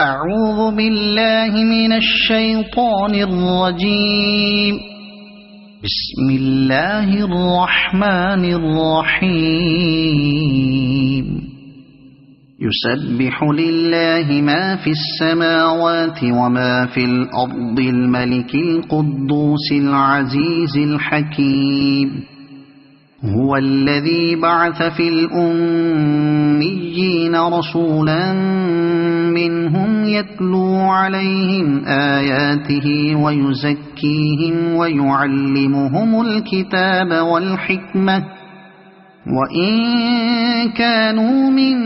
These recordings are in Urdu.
أعوذ بالله من الشيطان الرجيم. بسم الله الرحمن الرحيم. يسبح لله ما في السماوات وما في الأرض الملك القدوس العزيز الحكيم. هو الذي بعث في الأميين رسولا منهم يتلو عليهم آياته ويزكيهم ويعلمهم الكتاب والحكمة وإن كانوا من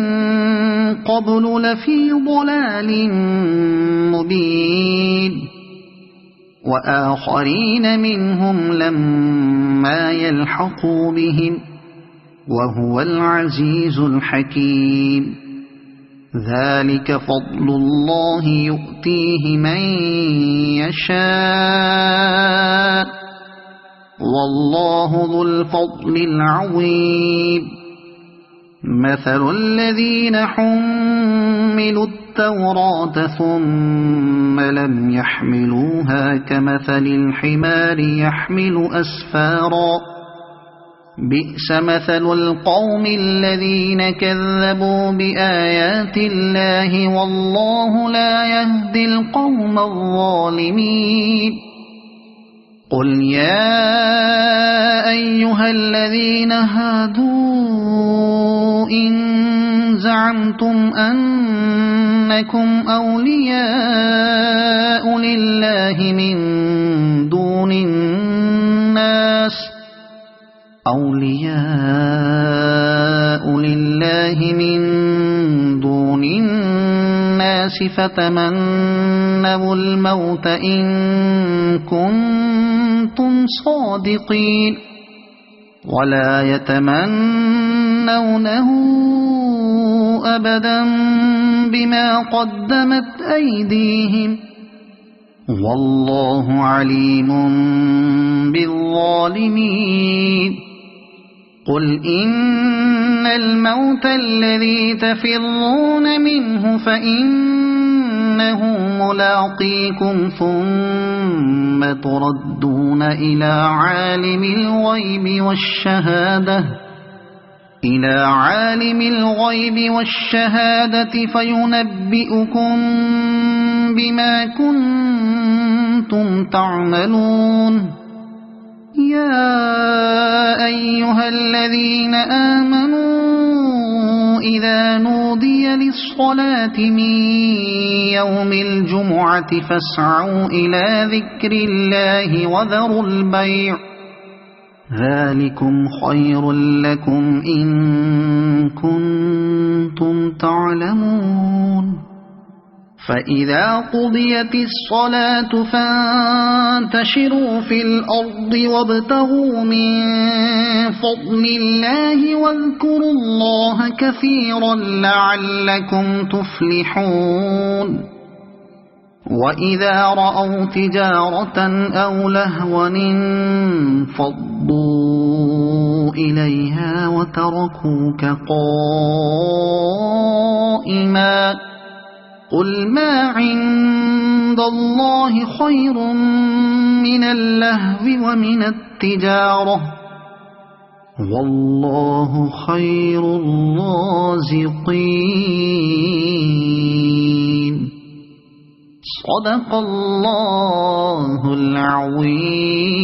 قبل لفي ضلال مبين وآخرين منهم لما يلحقوا بهم وهو العزيز الحكيم. ذلك فضل الله يؤتيه من يشاء والله ذو الفضل العظيم. مثل الذين حملوا التوراة ثم لم يحملوها كمثل الحمار يحمل أسفارا بئس مثل القوم الذين كذبوا بآيات الله والله لا يهدي القوم الظالمين. قل يا أيها الذين هادوا إن زعمتم أنكم أولياء لله من دون الناس فتمنوا الموت إن كنتم صادقين ولا يتمنونه أبدا بما قدمت أيديهم والله عليم بالظالمين. قل إن الموت الذي تفرون منه فإنه ملاقيكم ثم تردون إلى عالم الغيب والشهادة فينبئكم بما كنتم تعملون. يا أيها الذين آمنوا إذا نودي للصلاة من يوم الجمعة فاسعوا إلى ذكر الله وذروا البيع ذلكم خير لكم إن كنتم تعلمون. فإذا قضيت الصلاة فانتشروا في الأرض وابتغوا من فضل الله واذكروا الله كثيرا لعلكم تفلحون. وإذا رأوا تجارة أو لهوا انفضوا إليها وتركوك قائما قل ما عند الله خير من اللهو ومن التجارة والله خير الرازقين. صدق الله العظيم.